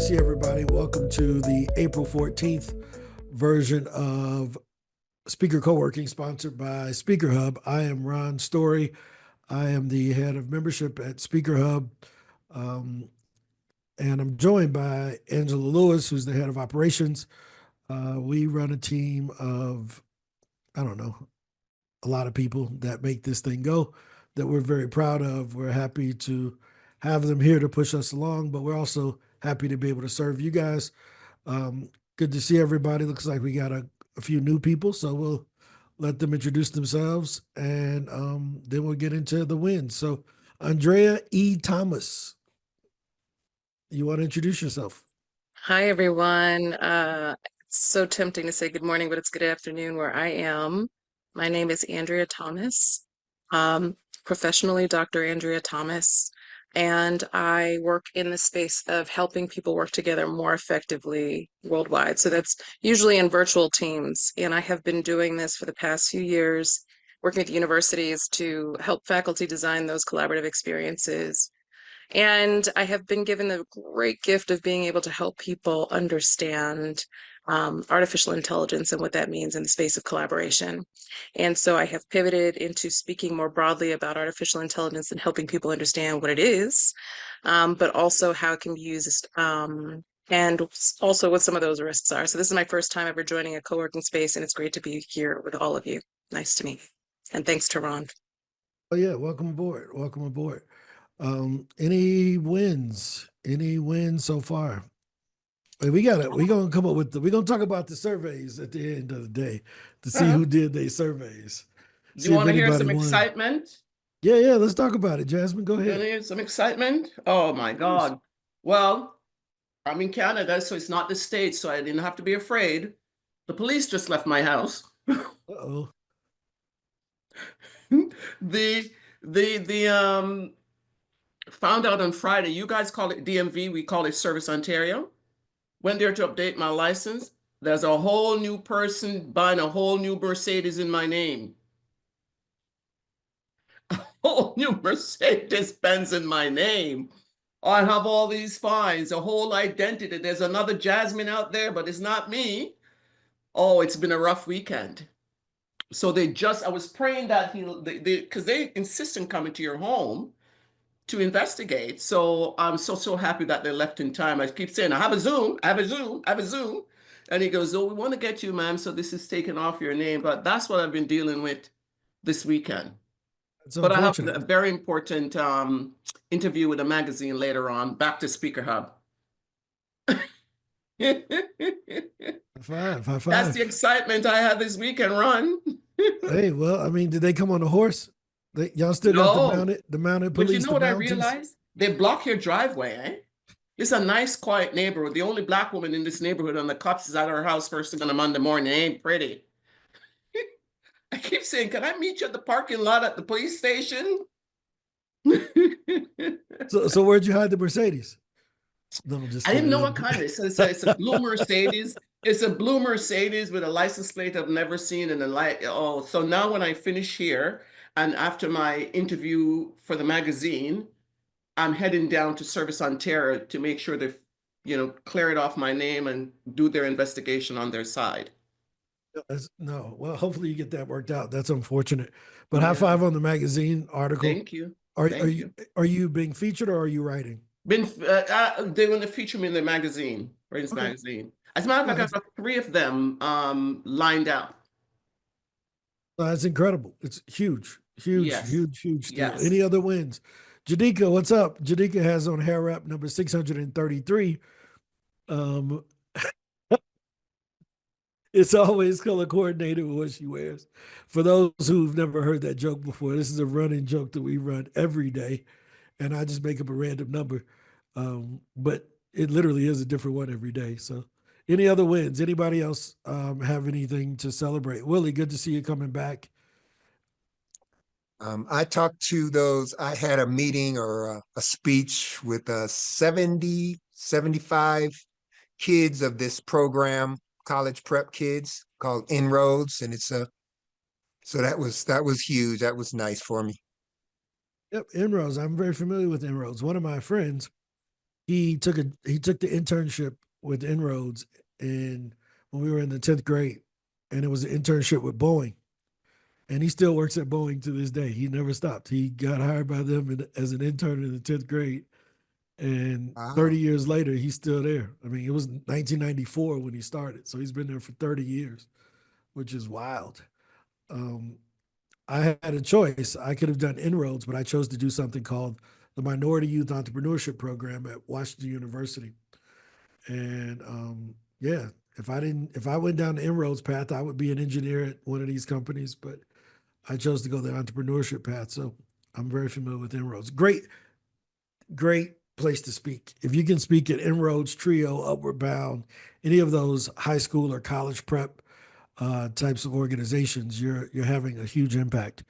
see everybody. Welcome to the April 14th version of Speaker Co-working, sponsored by SpeakerHub. I am Ron Story. I am the head of membership at SpeakerHub. And I'm joined by Angela Lewis, who's the head of operations. We run a team of, I don't know, a lot of people that make this thing go, that we're very proud of. We're happy to have them here to push us along, but we're also happy to be able to serve you guys. Good to see everybody. Looks like we got a few new people, so we'll let them introduce themselves, and then we'll get into the wins. So, Andrea E. Thomas, you want to introduce yourself? Hi, everyone. It's so tempting to say good morning, but it's good afternoon where I am. My name is Andrea Thomas, professionally Dr. Andrea Thomas, and I work in the space of helping people work together more effectively worldwide. So that's usually in virtual teams, and I have been doing this for the past few years, working with universities to help faculty design those collaborative experiences. And I have been given the great gift of being able to help people understand artificial intelligence and what that means in the space of collaboration. And so I have pivoted into speaking more broadly about artificial intelligence and helping people understand what it is, but also how it can be used, and also what some of those risks are. So this is my first time ever joining a co-working space, and it's great to be here with all of you. Nice to meet you. And thanks to Ron. Oh yeah, welcome aboard. Welcome aboard. Any wins? Any wins so far? We're gonna come up with we're gonna talk about the surveys at the end of the day to see who did their surveys. Do See you if want to hear anybody some won. excitement? Yeah, let's talk about it. Jasmine, go You want to ahead. hear some excitement? Oh my God. Well, I'm in Canada, so it's not the States, so I didn't have to be afraid. The police just left my house. Uh-oh. The found out on Friday, you guys call it DMV, we call it Service Ontario. Went there to update my license. There's a whole new person buying a whole new Mercedes in my name. Whole new Mercedes Benz in my name. I have all these fines, a whole identity. There's another Jasmine out there, but it's not me. Oh, it's been a rough weekend. So I was praying that because they insist on coming to your home to investigate. So I'm so happy that they left in time. I keep saying, I have a Zoom, I have a Zoom, I have a Zoom. And he goes, oh, we want to get you, ma'am. So this is taken off your name. But that's what I've been dealing with this weekend. That's But I have unfortunate. a very important interview with a magazine later on. Back to SpeakerHub. High five. That's the excitement I had this weekend, Ron. Hey, well, I mean, did they come on a horse? Y'all still got the mounted But you police, know the what I Mounties? realized? They block your driveway, eh? It's a nice, quiet neighborhood. The only Black woman in this neighborhood, and the cops is at her house first thing on a Monday morning. It ain't pretty. I keep saying, can I meet you at the parking lot at the police station? So where'd you hide the Mercedes? No, just I didn't know kidding. what kind. It's a blue Mercedes. It's a blue Mercedes with a license plate I've never seen and a light. Oh, so now when I finish here and after my interview for the magazine, I'm heading down to Service Ontario to make sure they, clear it off my name and do their investigation on their side. No, well, hopefully you get that worked out. That's unfortunate. But high Yeah. five on the magazine article. Thank you. Are you being featured or are you writing? They want to feature me in the magazine, Brains Magazine. As a matter of fact, I've got 3 of them lined up. That's incredible. It's huge deal. Yes. Any other wins? Jadika, what's up? Jadika has on hair wrap number 633. It's always color coordinated with what she wears. For those who've never heard that joke before, this is a running joke that we run every day, and I just make up a random number. But it literally is a different one every day. So, any other wins? Anybody else have anything to celebrate? Willie, good to see you coming back. I talked to those, I had a meeting or a speech with 70, 75 kids of this program, college prep kids called Inroads. And so that was huge. That was nice for me. Yep, Inroads. I'm very familiar with Inroads. One of my friends, he took the internship with Inroads and when we were in the 10th grade, and it was an internship with Boeing. And he still works at Boeing to this day. He never stopped. He got hired by them as an intern in the 10th grade. And 30 Wow. years later, he's still there. I mean, it was 1994 when he started. So he's been there for 30 years, which is wild. Um, I had a choice. I could have done Inroads, but I chose to do something called the Minority Youth Entrepreneurship Program at Washington University. And yeah, if I went down the Inroads path, I would be an engineer at one of these companies, but I chose to go the entrepreneurship path. So I'm very familiar with Inroads. Great place to speak. If you can speak at Inroads, Trio, Upward Bound, any of those high school or college prep types of organizations, you're having a huge impact.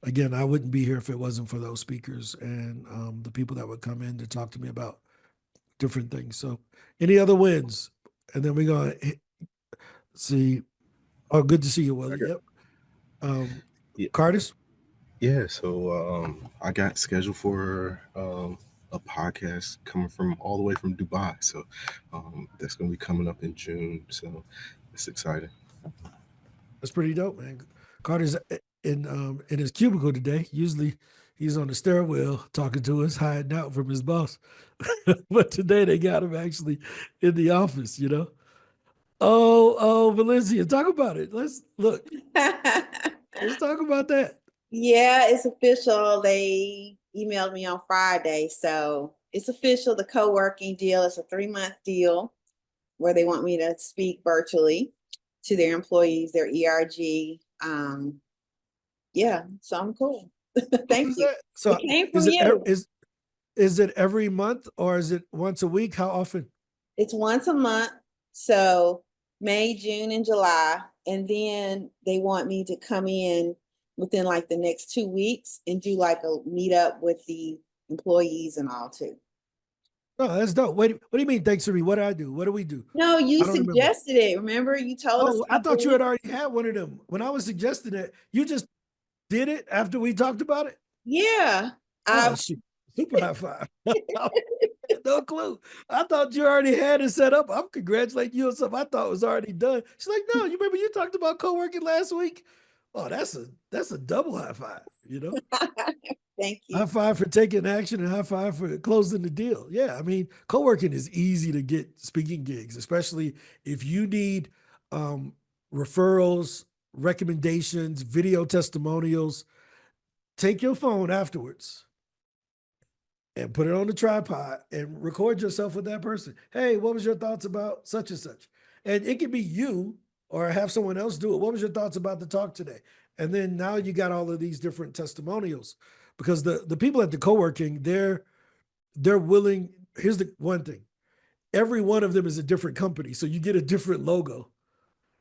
Again, I wouldn't be here if it wasn't for those speakers and the people that would come in to talk to me about different things. So, any other wins? And then we're gonna see. Oh, good to see you, Willie. Yep. Yeah, Cardis. yeah. So I got scheduled for a podcast coming from all the way from Dubai. So that's going to be coming up in June. So it's exciting. That's pretty dope, man. Carter's in his cubicle today. Usually he's on the stairwell talking to us, hiding out from his boss. But today they got him actually in the office, you know. Oh, Valencia, talk about it. Let's talk about that. Yeah, it's official. They emailed me on Friday. So it's official. The co-working deal is a 3-month deal where they want me to speak virtually to their employees, their ERG. Yeah, so I'm cool. Thank you. So It came from is it you. is it every month or is it once a week? How often? It's once a month. So May, June, and July. And then they want me to come in within like the next 2 weeks and do like a meetup with the employees and all too. Oh, that's dope. Wait, what do you mean? Thanks for me. What did I do? What do we do? No, you I don't remember. suggested it. Remember, you told us. Oh, I thought you had already had one of them. When I was suggesting it, you just did it after we talked about it? Yeah. Oh, shoot. Super high five. No clue. I thought you already had it set up. I'm congratulating you on something I thought was already done. She's like, no, you remember you talked about co-working last week? Oh, that's a double high five, you know? Thank you. High five for taking action and high five for closing the deal. Yeah, I mean, co-working is easy to get speaking gigs, especially if you need referrals, recommendations, video testimonials. Take your phone afterwards and put it on the tripod and record yourself with that person. Hey, what was your thoughts about such and such? And it could be you or have someone else do it. What was your thoughts about the talk today? And then now you got all of these different testimonials because the people at the co-working, they're willing. Here's the one thing. Every one of them is a different company. So you get a different logo.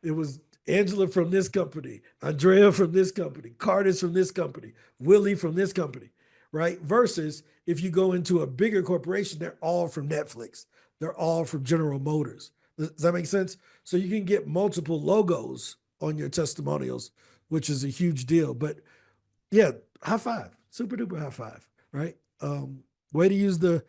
It was Angela from this company, Andrea from this company, Cardis from this company, Willie from this company, right? Versus if you go into a bigger corporation, they're all from Netflix. They're all from General Motors. Does that make sense? So you can get multiple logos on your testimonials, which is a huge deal. But yeah, high five, super duper high five, right? Way to use the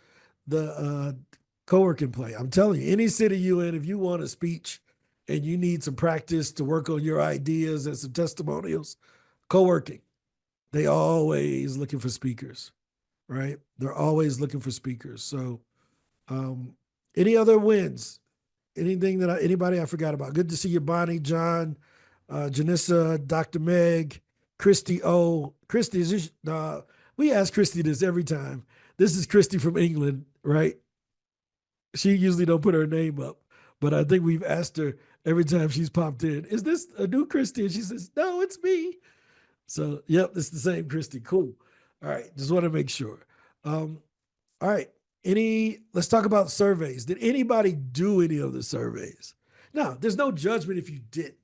co-working play. I'm telling you, any city you in, if you want a speech and you need some practice to work on your ideas and some testimonials, co-working, they always looking for speakers, right? They're always looking for speakers. So any other wins? Anything that anybody I forgot about? Good to see you, Bonnie, John, Janissa, Dr. Meg, Christy O. Christy, is this, we ask Christy this every time. This is Christy from England, right? She usually don't put her name up, but I think we've asked her every time she's popped in, is this a new Christy? And she says, no, it's me. So, yep, it's the same Christy. Cool. All right, just want to make sure. All right, let's talk about surveys. Did anybody do any of the surveys? Now, there's no judgment if you didn't.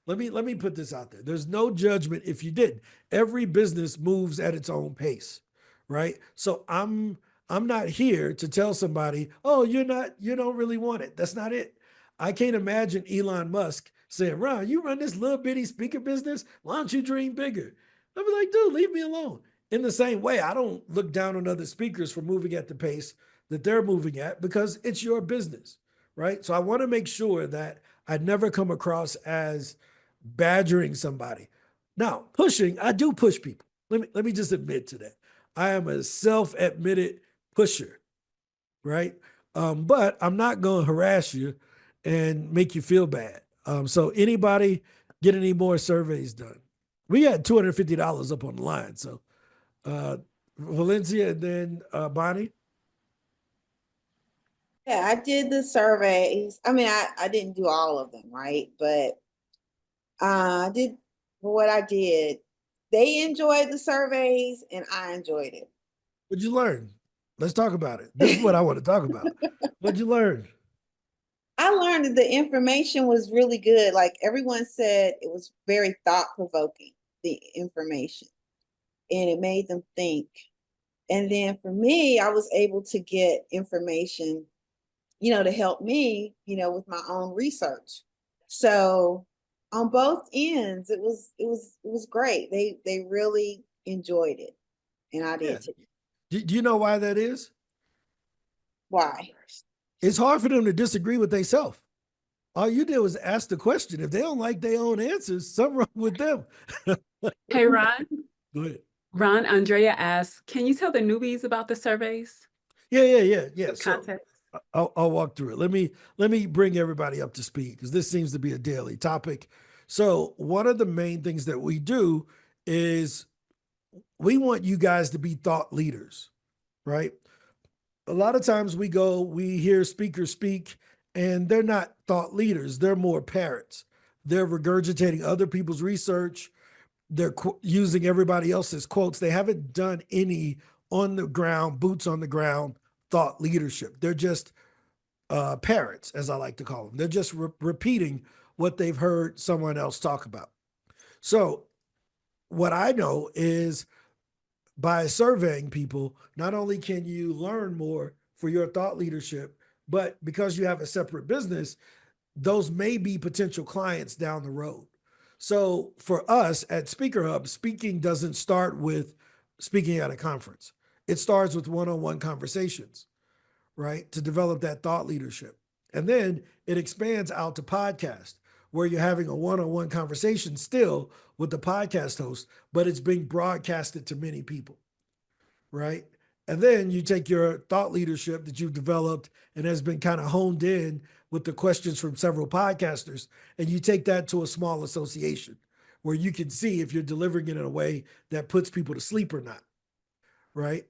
Let me put this out there. There's no judgment if you didn't. Every business moves at its own pace, right? So I'm not here to tell somebody, oh, you don't really want it. That's not it. I can't imagine Elon Musk saying, Ron, you run this little bitty speaker business. Why don't you dream bigger? I'd be like, dude, leave me alone. In the same way, I don't look down on other speakers for moving at the pace that they're moving at because it's your business, right? So I want to make sure that I never come across as badgering somebody. Now, pushing, I do push people. Let me just admit to that. I am a self-admitted pusher, right? But I'm not going to harass you and make you feel bad. So anybody get any more surveys done? We had $250 up on the line. So Valencia and then Bonnie. Yeah, I did the surveys. I mean, I didn't do all of them, right? But I did what I did. They enjoyed the surveys and I enjoyed it. What'd you learn? Let's talk about it. This is what I want to talk about. What'd you learn? I learned that the information was really good. Like everyone said, it was very thought provoking, the information, and it made them think. And then for me, I was able to get information, to help me, with my own research. So on both ends, it was great. They really enjoyed it, and I Yeah. did too. Do you know why that is? Why? It's hard for them to disagree with themselves. All you did was ask the question. If they don't like their own answers, something wrong with them. Hey, Ron. Go ahead. Ron, Andrea asks, can you tell the newbies about the surveys? Yeah. The So context. I'll walk through it. Let me bring everybody up to speed because this seems to be a daily topic. So one of the main things that we do is we want you guys to be thought leaders, right? A lot of times we hear speakers speak and they're not thought leaders. They're more parrots. They're regurgitating other people's research. They're using everybody else's quotes. They haven't done any on the ground, boots on the ground thought leadership. They're just parrots, as I like to call them. They're just repeating what they've heard someone else talk about. So what I know is by surveying people, not only can you learn more for your thought leadership, but because you have a separate business, those may be potential clients down the road. So for us at SpeakerHub, speaking doesn't start with speaking at a conference. It starts with one-on-one conversations, right? To develop that thought leadership. And then it expands out to podcast, where you're having a one-on-one conversation still with the podcast host, but it's being broadcasted to many people, right? And then you take your thought leadership that you've developed and has been kind of honed in with the questions from several podcasters, and you take that to a small association where you can see if you're delivering it in a way that puts people to sleep or not, right?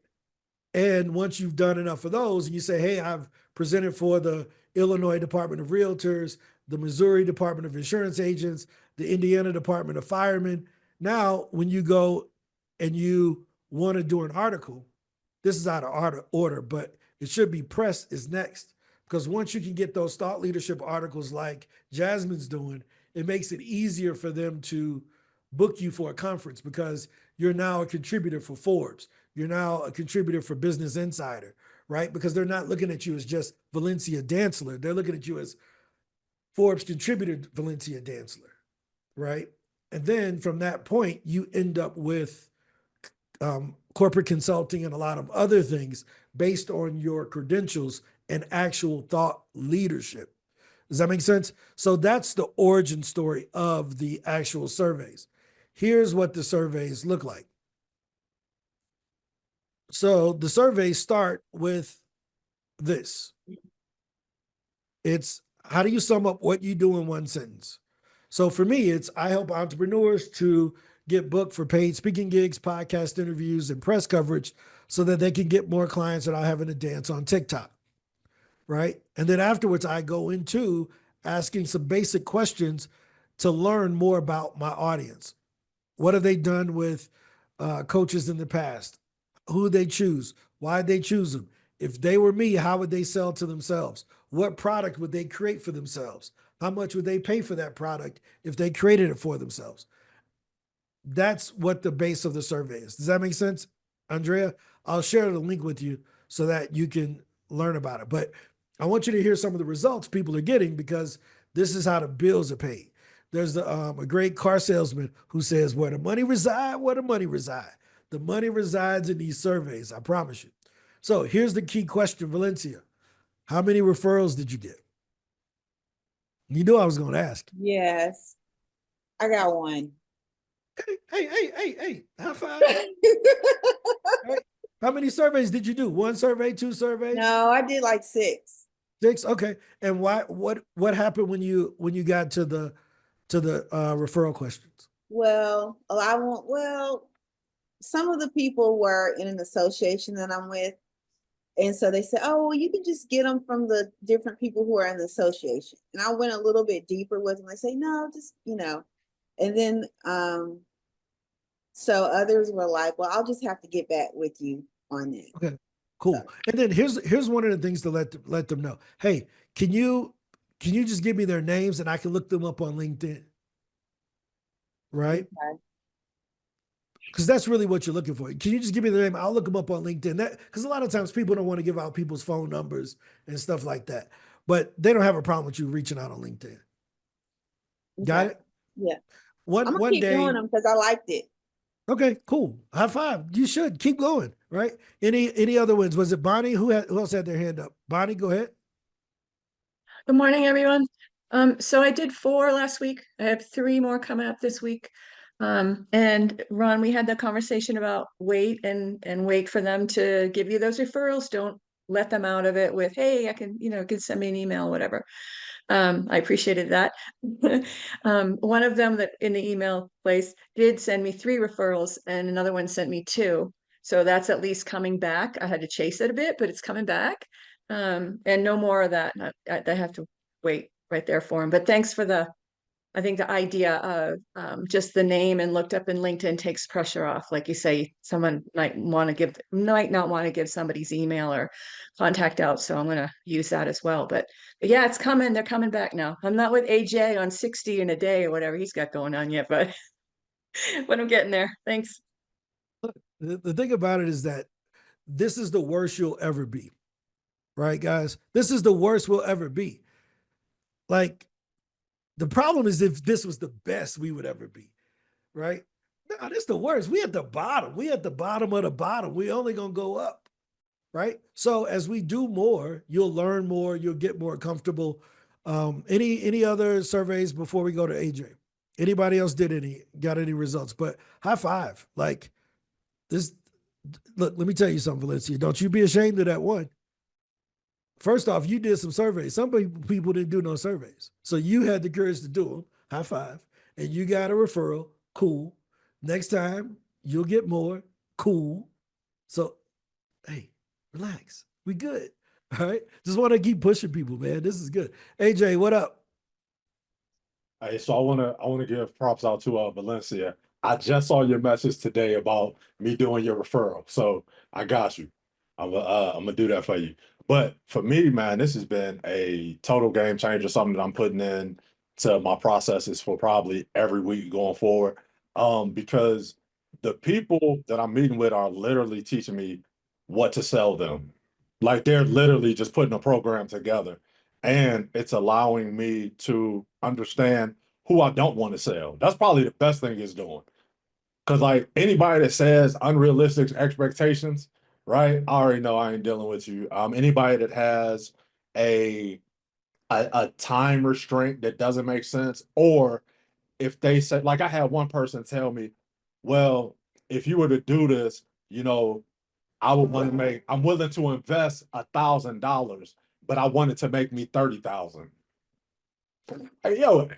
And once you've done enough of those and you say, hey, I've presented for the Illinois Department of Realtors, the Missouri Department of Insurance Agents, the Indiana Department of Firemen. Now, when you go and you want to do an article, this is out of order, but it should be press is next. Because once you can get those thought leadership articles like Jasmine's doing, it makes it easier for them to book you for a conference because you're now a contributor for Forbes. You're now a contributor for Business Insider, right? Because they're not looking at you as just Valencia Dantzler. They're looking at you as Forbes contributor Valencia Dantzler, right? And then from that point, you end up with corporate consulting and a lot of other things based on your credentials and actual thought leadership. Does that make sense? So that's the origin story of the actual surveys. Here's what the surveys look like. So the surveys start with this. It's how do you sum up what you do in one sentence? So for me, it's I help entrepreneurs to get booked for paid speaking gigs, podcast interviews, and press coverage so that they can get more clients without having to dance on TikTok, right? And then afterwards, I go into asking some basic questions to learn more about my audience. What have they done with coaches in the past? Who they choose? Why they choose them? If they were me, how would they sell to themselves? What product would they create for themselves? How much would they pay for that product if they created it for themselves? That's what the base of the survey is. Does that make sense, Andrea? I'll share the link with you so that you can learn about it. But I want you to hear some of the results people are getting because this is how the bills are paid. There's a great car salesman who says, where the money reside, where the money reside. The money resides in these surveys, I promise you. So here's the key question, Valencia. How many referrals did you get? You knew I was going to ask. Yes, I got one. Hey, high five. Right. How many surveys did you do? One survey, two surveys? No, I did like 6. 6? Okay. And why what happened when you got to the referral questions? Well, some of the people were in an association that I'm with. And so they said, oh, well, you can just get them from the different people who are in the association. And I went a little bit deeper with them. I say, no, just, and then, so others were like, well, I'll just have to get back with you on that. Okay, cool. So. And then here's one of the things to let them know. Hey, can you just give me their names and I can look them up on LinkedIn? Right? Okay. Because that's really what you're looking for. Can you just give me the name? I'll look them up on LinkedIn. Because a lot of times people don't want to give out people's phone numbers and stuff like that. But they don't have a problem with you reaching out on LinkedIn. Okay. Got it? Yeah. I'm gonna keep doing them because I liked it. Okay, cool. High five. You should keep going, right? Any other wins? Was it Bonnie? Who else had their hand up? Bonnie, go ahead. Good morning, everyone. So I did 4 last week. I have 3 more coming up this week. And Ron, we had that conversation about wait and wait for them to give you those referrals. Don't let them out of it with, hey, I can, can send me an email, whatever. I appreciated that. One of them that in the email place did send me 3 referrals and another one sent me 2. So that's at least coming back. I had to chase it a bit, but it's coming back. And no more of that. I have to wait right there for him. But thanks for I think the idea of just the name and looked up in LinkedIn takes pressure off. Like you say, someone might not want to give somebody's email or contact out. So I'm going to use that as well. But yeah, it's coming. They're coming back now. I'm not with AJ on 60 in a day or whatever he's got going on yet, but when I'm getting there. Thanks. The thing about it is that this is the worst you'll ever be. Right, guys? This is the worst we'll ever be. Like, the problem is if this was the best we would ever be, right? No, this is the worst. We at the bottom. We at the bottom of the bottom. We only gonna go up, right? So as we do more, you'll learn more. You'll get more comfortable. Any other surveys before we go to AJ? Anybody else got any results? But high five. Like this. Look, let me tell you something, Valencia. Don't you be ashamed of that one. First off, you did some surveys. Some people didn't do no surveys. So you had the courage to do them. High five. And you got a referral. Cool. Next time, you'll get more. Cool. So, hey, relax. We good. All right. Just want to keep pushing people, man. This is good. AJ, what up? Hey, so I wanna give props out to Valencia. I just saw your message today about me doing your referral, so I got you. I'm gonna do that for you. But for me, man, this has been a total game changer. Something that I'm putting in to my processes for probably every week going forward. Because the people that I'm meeting with are literally teaching me what to sell them. Like they're literally just putting a program together. And it's allowing me to understand who I don't want to sell. That's probably the best thing it's doing. Because like anybody that says unrealistic expectations, right? I already know I ain't dealing with you. Anybody that has a time restraint that doesn't make sense, or if they say, like I had one person tell me, well, if you were to do this, I would want to make, I'm willing to invest $1,000, but I want it to make me 30,000. Hey, yo,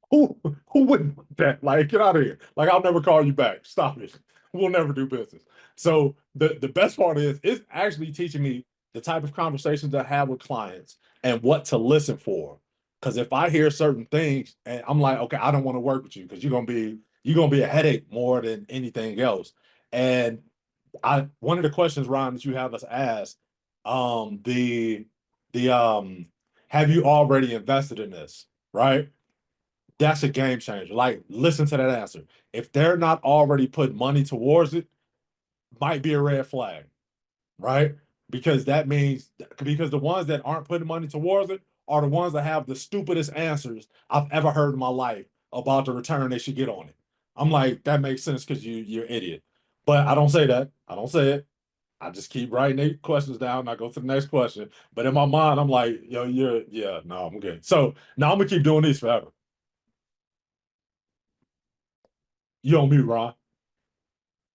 who wouldn't want that? Like, get out of here. Like, I'll never call you back. Stop it. We'll never do business. So the best part is it's actually teaching me the type of conversations I have with clients and what to listen for. Because if I hear certain things and I'm like, okay, I don't want to work with you because you're gonna be a headache more than anything else. And one of the questions, Ron, that you have us ask, the have you already invested in this? Right? That's a game changer. Like, listen to that answer. If they're not already putting money towards it, might be a red flag, right? Because that means because the ones that aren't putting money towards it are the ones that have the stupidest answers I've ever heard in my life about the return they should get on it. I'm like, that makes sense because you're an idiot. But I don't say that. I don't say it. I just keep writing 8 questions down and I go to the next question. But in my mind, I'm like, yo, no, I'm good. So now I'm gonna keep doing these forever. You on mute, Ron.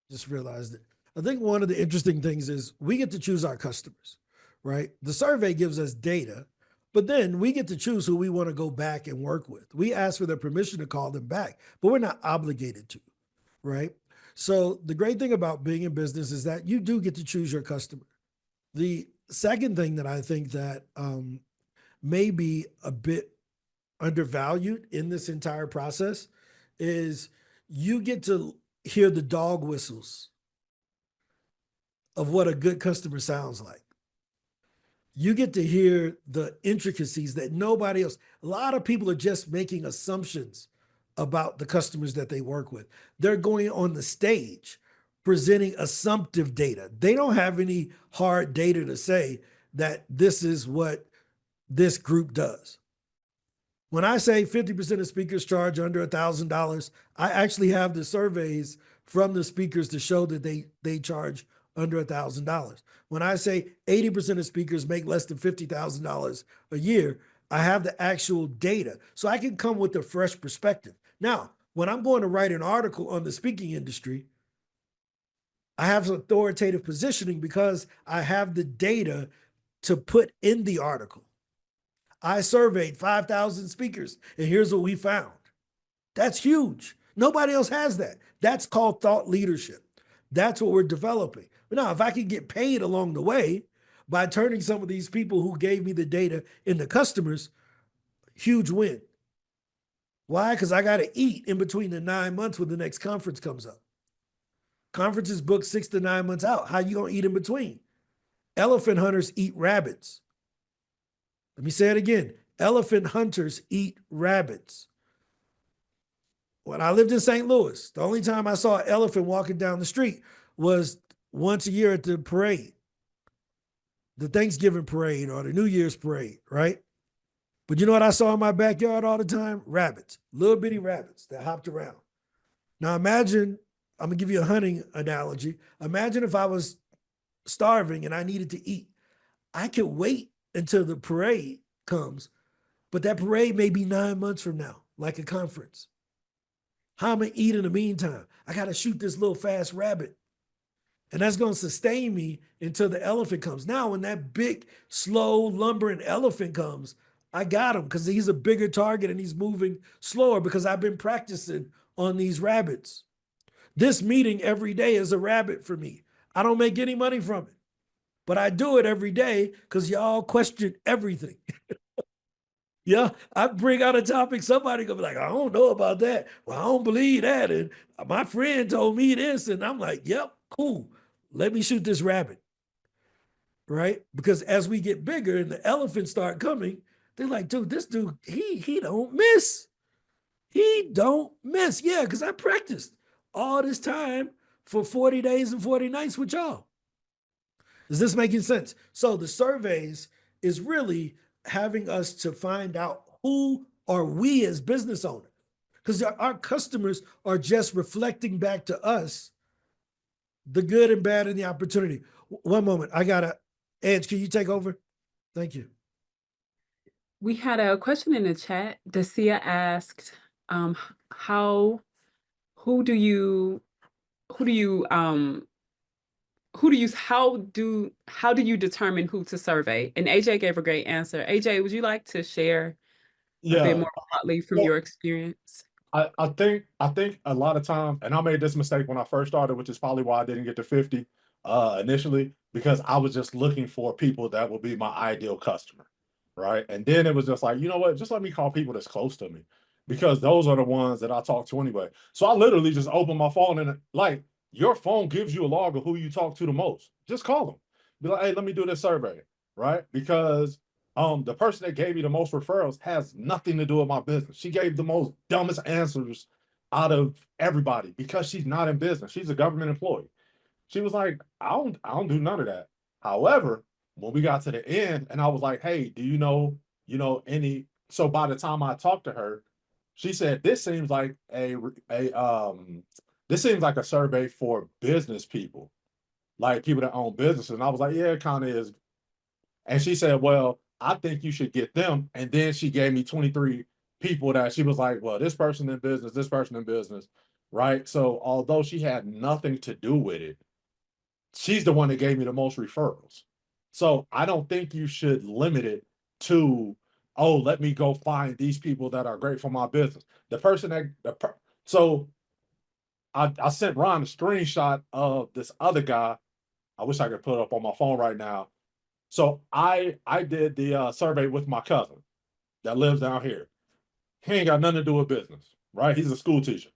Just realized it. I think one of the interesting things is we get to choose our customers, right? The survey gives us data, but then we get to choose who we want to go back and work with. We ask for their permission to call them back, but we're not obligated to, right? So the great thing about being in business is that you do get to choose your customer. The second thing that I think that may be a bit undervalued in this entire process is you get to hear the dog whistles of what a good customer sounds like. You get to hear the intricacies that nobody else, a lot of people are just making assumptions about the customers that they work with. They're going on the stage presenting assumptive data. They don't have any hard data to say that this is what this group does. When I say 50% of speakers charge under $1,000, I actually have the surveys from the speakers to show that they charge under $1,000. When I say 80% of speakers make less than $50,000 a year, I have the actual data. So I can come with a fresh perspective. Now, when I'm going to write an article on the speaking industry, I have authoritative positioning because I have the data to put in the article. I surveyed 5,000 speakers, and here's what we found. That's huge. Nobody else has that. That's called thought leadership. That's what we're developing. But now, if I can get paid along the way by turning some of these people who gave me the data into customers, huge win. Why? Because I got to eat in between the 9 months when the next conference comes up. Conferences book 6 to 9 months out. How you going to eat in between? Elephant hunters eat rabbits. Let me say it again. Elephant hunters eat rabbits. When I lived in St. Louis, the only time I saw an elephant walking down the street was once a year at the parade, the Thanksgiving parade or the New Year's parade, right? But you know what I saw in my backyard all the time? Rabbits, little bitty rabbits that hopped around. Now imagine, I'm gonna give you a hunting analogy. Imagine if I was starving and I needed to eat. I could wait until the parade comes, but that parade may be 9 months from now, like a conference. How am I eat in the meantime? I got to shoot this little fast rabbit. And that's going to sustain me until the elephant comes. Now, when that big, slow, lumbering elephant comes, I got him because he's a bigger target and he's moving slower because I've been practicing on these rabbits. This meeting every day is a rabbit for me. I don't make any money from it, but I do it every day because y'all question everything. Yeah, I bring out a topic, somebody gonna be like, I don't know about that. Well, I don't believe that. And my friend told me this. And I'm like, yep, cool. Let me shoot this rabbit. Right? Because as we get bigger and the elephants start coming, they're like, dude, this dude, he don't miss. He don't miss. Yeah, because I practiced all this time for 40 days and 40 nights with y'all. Is this making sense? So the surveys is really having us to find out who are we as business owners, because our customers are just reflecting back to us the good and bad and the opportunity. One moment, I gotta, Edge, can you take over? Thank you. We had a question in the chat. Dacia asked, how do you determine who to survey? And AJ gave a great answer. AJ, would you like to share a bit Yeah. more broadly from your experience? I think a lot of times, and I made this mistake when I first started, which is probably why I didn't get to 50 initially, because I was just looking for people that would be my ideal customer, right? And then it was just like, you know what, just let me call people that's close to me, because those are the ones that I talk to anyway. So I literally just opened my phone, and like, your phone gives you a log of who you talk to the most. Just call them. Be like, hey, let me do this survey, right? Because the person that gave me the most referrals has nothing to do with my business. She gave the most dumbest answers out of everybody because she's not in business. She's a government employee. She was like, I don't do none of that. However, when we got to the end and I was like, hey, do you know any? So by the time I talked to her, she said, this seems like this seems like a survey for business people. like people that own businesses. And I was like, yeah, it kind of is. And she said, well, I think you should get them. And then she gave me 23 people that she was like, well, this person in business, this person in business, right? So although she had nothing to do with it, she's the one that gave me the most referrals. So I don't think you should limit it to, oh, let me go find these people that are great for my business. The person that, so I sent Ron a screenshot of this other guy. I wish I could put it up on my phone right now. So I did the survey with my cousin that lives down here. He ain't got nothing to do with business, right? He's a school teacher.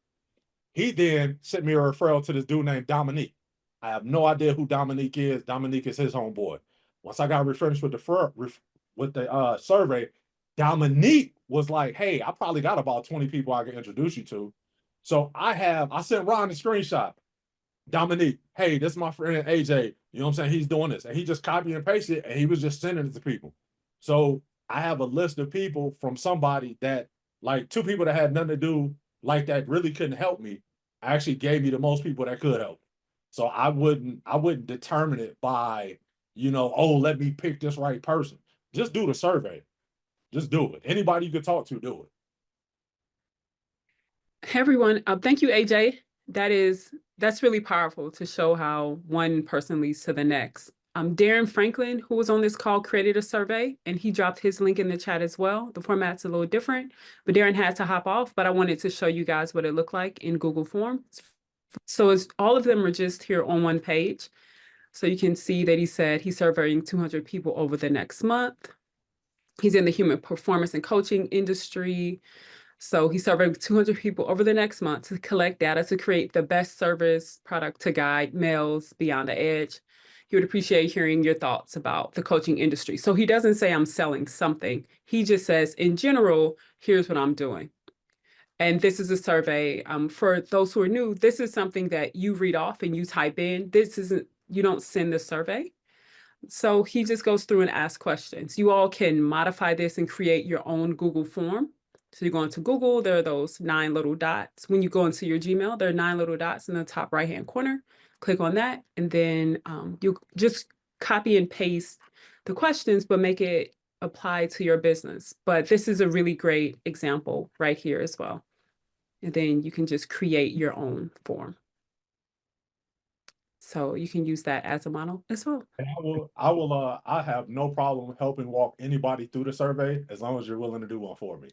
He then sent me a referral to this dude named Dominique. I have no idea who Dominique is. Dominique is his homeboy. Once I got referenced with the survey, Dominique was like, hey, I probably got about 20 people I can introduce you to. So I sent Ron a screenshot. Dominique, hey, this is my friend AJ. You know what I'm saying? He's doing this. And he just copied and pasted it, and he was just sending it to people. So I have a list of people from somebody that, like, 2 people that had nothing to do, like, that really couldn't help me, actually gave me the most people that could help. So I wouldn't determine it by, oh, let me pick this right person. Just do the survey. Just do it. Anybody you could talk to, do it. Hey everyone, thank you, AJ. That's really powerful to show how one person leads to the next. Darren Franklin, who was on this call, created a survey and he dropped his link in the chat as well. The format's a little different, but Darren had to hop off, but I wanted to show you guys what it looked like in Google Forms. So all of them are just here on one page. So you can see that he said he's surveying 200 people over the next month. He's in the human performance and coaching industry. So he surveyed 200 people over the next month to collect data to create the best service product to guide males beyond the edge. He would appreciate hearing your thoughts about the coaching industry. So he doesn't say I'm selling something. He just says, in general, here's what I'm doing. And this is a survey. For those who are new, this is something that you read off and you type in. You don't send the survey. So he just goes through and asks questions. You all can modify this and create your own Google form. So you go into Google, there are those 9 little dots. When you go into your Gmail, there are 9 little dots in the top right-hand corner. Click on that, and then you just copy and paste the questions, but make it apply to your business. But this is a really great example right here as well. And then you can just create your own form. So you can use that as a model as well. And I have no problem helping walk anybody through the survey as long as you're willing to do one for me.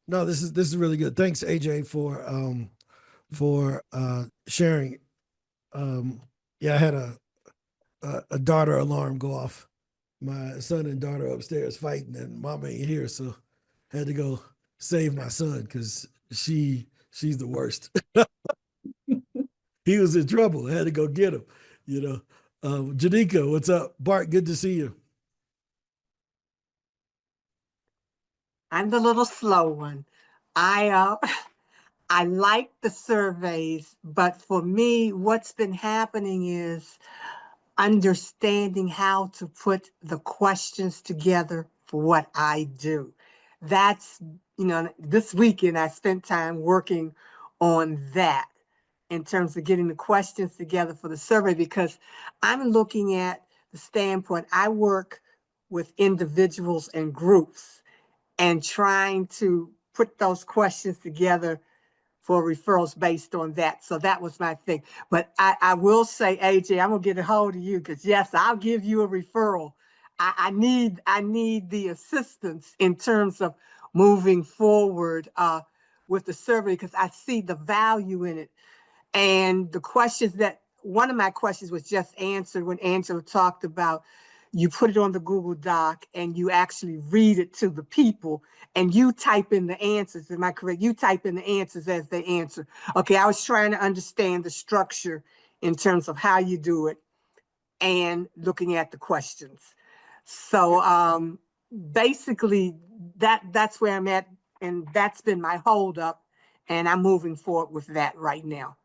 No, this is really good. Thanks, AJ, for sharing. Yeah, I had a daughter alarm go off. My son and daughter upstairs fighting, and mama ain't here, so had to go save my son because she's the worst. He was in trouble. I had to go get him. Janika, what's up? Bart, good to see you. I'm the little slow one. I like the surveys, but for me, what's been happening is understanding how to put the questions together for what I do. That's, this weekend I spent time working on that in terms of getting the questions together for the survey, because I'm looking at the standpoint, I work with individuals and groups and trying to put those questions together for referrals based on that. So that was my thing. But I will say, AJ, I'm gonna get a hold of you because yes, I'll give you a referral. I need the assistance in terms of moving forward with the survey because I see the value in it. And the questions one of my questions was just answered when Angela talked about you put it on the Google Doc and you actually read it to the people and you type in the answers. Am I correct? You type in the answers as they answer. Okay, I was trying to understand the structure in terms of how you do it and looking at the questions. So basically that's where I'm at, and that's been my holdup, and I'm moving forward with that right now.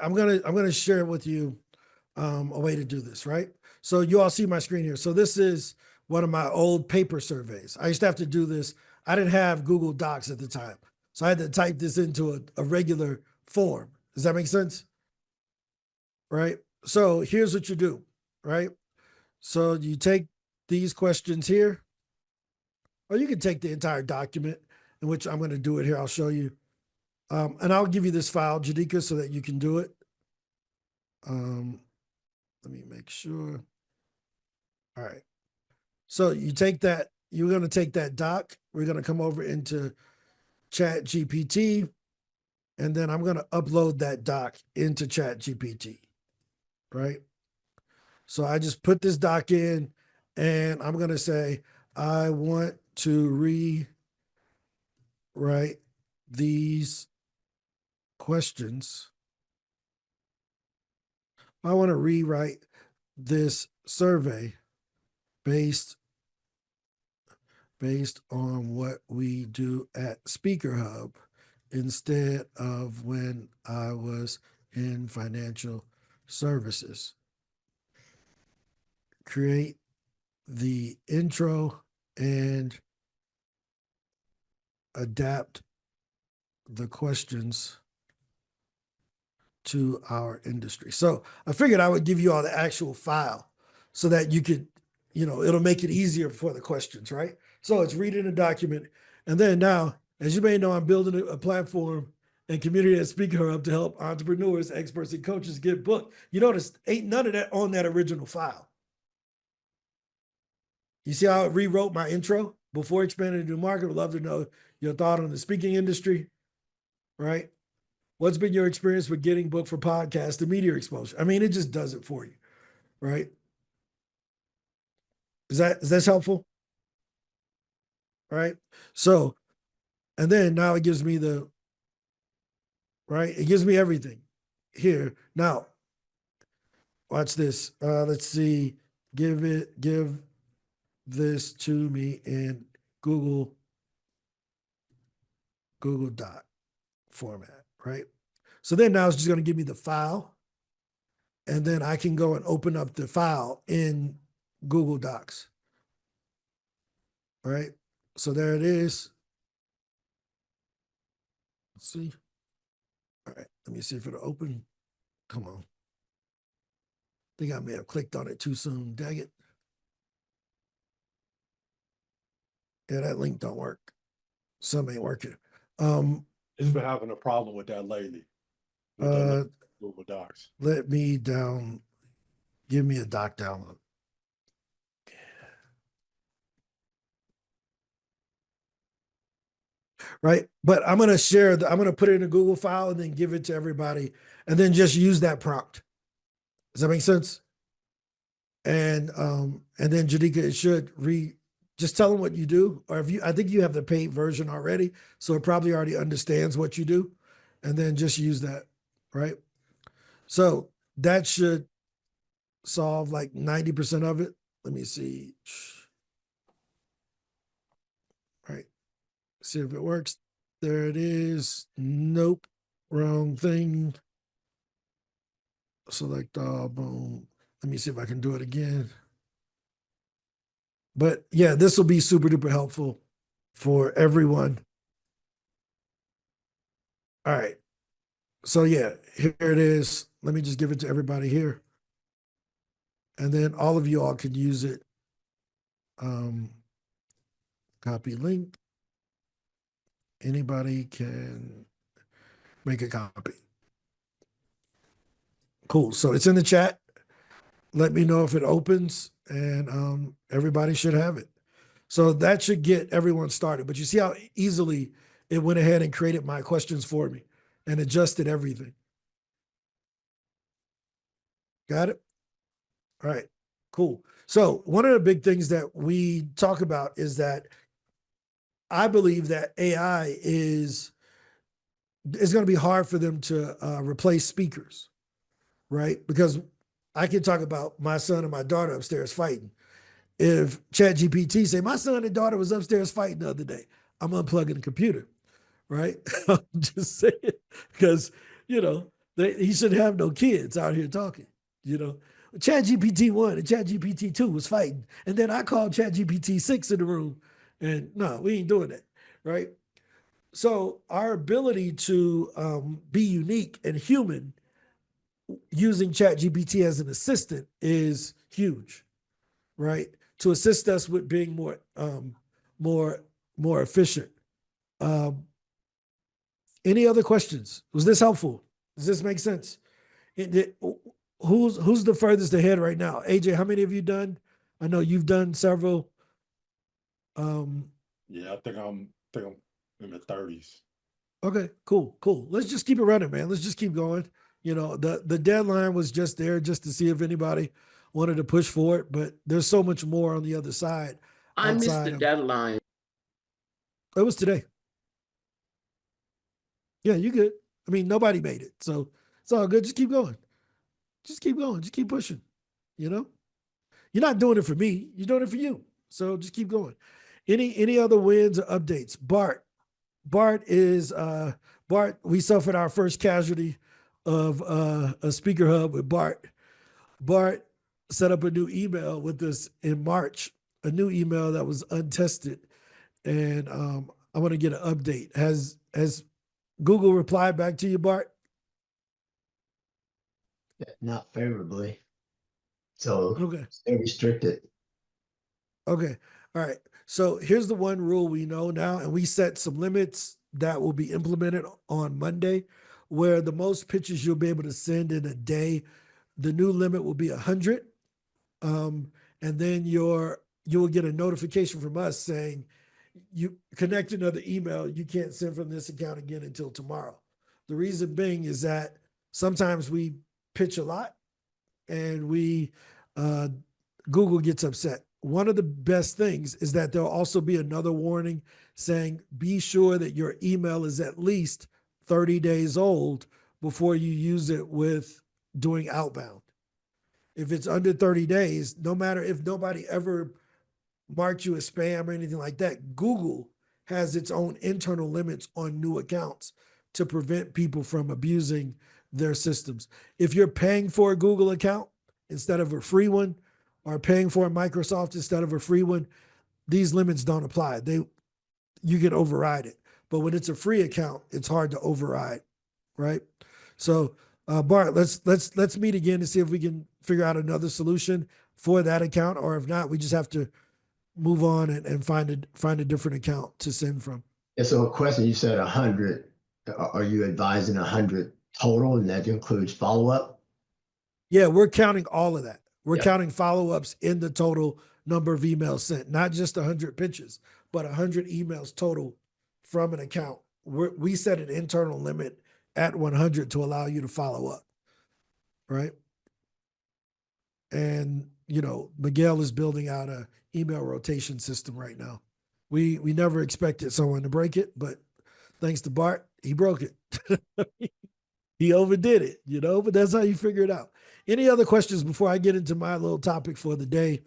I'm gonna share with you a way to do this, right? So you all see my screen here. So this is one of my old paper surveys. I used to have to do this. I didn't have Google Docs at the time. So I had to type this into a regular form. Does that make sense? Right? So here's what you do, right? So you take these questions here, or you can take the entire document, in which I'm going to do it here. I'll show you. And I'll give you this file, Jadika, so that you can do it. Let me make sure. All right. So you take that, you're going to take that doc. We're going to come over into Chat GPT, and then I'm going to upload that doc into Chat GPT, right? So I just put this doc in, and I'm going to say, I want to rewrite these questions. I want to rewrite this survey based on what we do at SpeakerHub instead of when I was in financial services. Create the intro and adapt the questions to our industry. So I figured I would give you all the actual file so that you could, it'll make it easier for the questions, right? So it's reading a document. And then now, as you may know, I'm building a platform and community at SpeakerHub to help entrepreneurs, experts, and coaches get booked. You notice ain't none of that on that original file. You see how it rewrote my intro? Before expanding into the market, would love to know your thought on the speaking industry, right? What's been your experience with getting booked for podcast and media exposure? I mean, it just does it for you, right? Is that helpful? All right. So, and then now it gives me it gives me everything here. Now, watch this. Let's see. Give this to me in Google Doc format, right? So then now it's just going to give me the file, and then I can go and open up the file in Google Docs. All right. So there it is. Let's see. All right. Let me see if it'll open. Come on. I think I may have clicked on it too soon. Dang it. Yeah, that link don't work. Some ain't working. It's been having a problem with that lately. With that Google Docs. Give me a doc download. Right. But I'm going to put it in a Google file and then give it to everybody and then just use that prompt. Does that make sense? And then Jadika, it should just tell them what you do, or I think you have the paid version already, so it probably already understands what you do, and then just use that, right? So that should solve like 90% of it. Let me see. Right. See if it works. There it is. Nope. Wrong thing. Select all. Boom. Let me see if I can do it again. But yeah, this will be super duper helpful for everyone. All right. So yeah, here it is. Let me just give it to everybody here. And then all of you all can use it. Copy link. Anybody can make a copy. Cool. So it's in the chat. Let me know if it opens, and everybody should have it. So that should get everyone started. But you see how easily it went ahead and created my questions for me and adjusted everything. Got it? All right, cool. So one of the big things that we talk about is that I believe that AI is going to be hard for them to replace speakers, right? Because I can talk about my son and my daughter upstairs fighting. If ChatGPT say, my son and daughter was upstairs fighting the other day, I'm unplugging the computer, right? I'm just saying, because, he should have no kids out here talking, ChatGPT 1 and ChatGPT 2 was fighting. And then I called ChatGPT 6 in the room, and no, we ain't doing that, right? So our ability to be unique and human using ChatGPT as an assistant is huge, right? To assist us with being more efficient. Any other questions? Was this helpful? Does this make sense? Who's the furthest ahead right now? AJ, how many have you done? I know you've done several. Yeah, I think I'm in the 30s. Okay, cool. Let's just keep it running, man. Let's just keep going. You know, the deadline was just there just to see if anybody wanted to push for it, but there's so much more on the other side. I missed outside the of- deadline. It was today. Yeah, you good. I mean, nobody made it, so it's all good. Just keep going. Just keep going. Just keep pushing. You know, you're not doing it for me. You're doing it for you. So just keep going. Any other wins or updates? Bart is Bart. We suffered our first casualty of a SpeakerHub with Bart. Bart set up a new email with us in March, a new email that was untested, and I want to get an update. Has Google replied back to you, Bart? Not favorably. So Okay. they're restricted. Okay. All right. So here's the one rule we know now, and we set some limits that will be implemented on Monday, where the most pictures you'll be able to send in a day, the new limit will be 100. And then you will get a notification from us saying you connect another email. You can't send from this account again until tomorrow. The reason being is that sometimes we pitch a lot and Google gets upset. One of the best things is that there'll also be another warning saying, be sure that your email is at least 30 days old before you use it with doing outbound. If it's under 30 days, no matter if nobody ever marked you as spam or anything like that, Google has its own internal limits on new accounts to prevent people from abusing their systems. If you're paying for a Google account instead of a free one, or paying for a Microsoft instead of a free one, these limits don't apply. You can override it. But when it's a free account, it's hard to override, right? So Bart, let's meet again to see if we can figure out another solution for that account, or if not, we just have to move on and find a different account to send from. Yeah, so a question, you said 100. Are you advising 100 total, and that includes follow-up? Yeah, we're counting all of that. We're Yeah. counting follow-ups in the total number of emails sent, not just 100 pitches, but 100 emails total from an account. We set an internal limit at 100 to allow you to follow up, right? And, you know, Miguel is building out a email rotation system right now. We never expected someone to break it, but thanks to Bart, he broke it. He overdid it, you know, but that's how you figure it out. Any other questions before I get into my little topic for the day?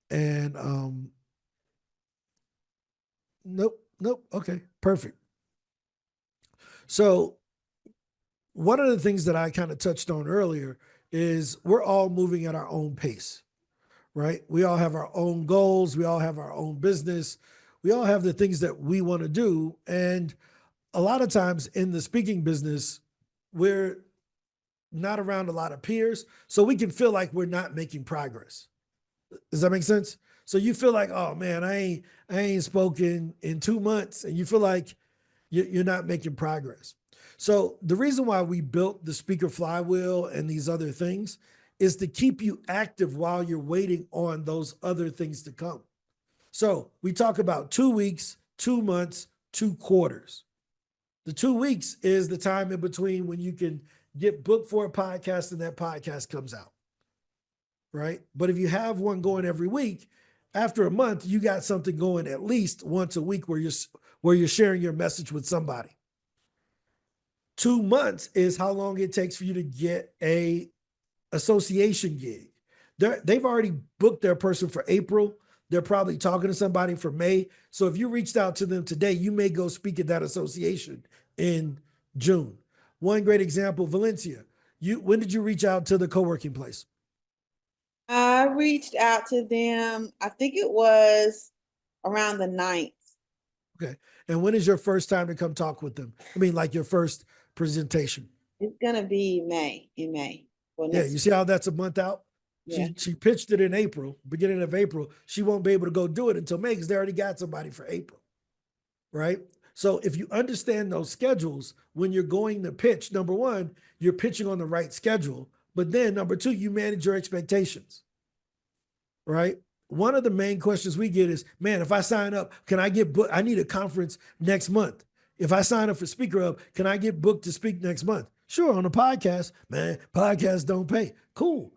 And nope. Okay, perfect. So one of the things that I kind of touched on earlier is we're all moving at our own pace, right? We all have our own goals. We all have our own business. We all have the things that we want to do. And a lot of times in the speaking business, we're not around a lot of peers, so we can feel like we're not making progress. Does that make sense? So you feel like, oh man, I ain't spoken in 2 months, and you feel like you're not making progress. So the reason why we built the speaker flywheel and these other things is to keep you active while you're waiting on those other things to come. So we talk about 2 weeks, 2 months, 2 quarters. The 2 weeks is the time in between when you can get booked for a podcast and that podcast comes out, right? But if you have one going every week, after a month, you got something going at least once a week where you're sharing your message with somebody. 2 months is how long it takes for you to get a association gig. They've already booked their person for April. They're probably talking to somebody for May. So if you reached out to them today, you may go speak at that association in June. One great example, Valencia. When did you reach out to the co-working place? I reached out to them, I think it was around the 9th. Okay. And when is your first time to come talk with them? I mean, like your first presentation. It's gonna be in May. Well, Yeah, next, you see how that's a month out? yeah. She pitched it in April, beginning of April. She won't be able to go do it until May because they already got somebody for April, right? So if you understand those schedules, when you're going to pitch, number one, you're pitching on the right schedule. But then number two, you manage your expectations, right? One of the main questions we get is, man, if I sign up, can I get booked? I need a conference next month. If I sign up for SpeakerHub, can I get booked to speak next month? Sure, on a podcast, man, podcasts don't pay. Cool.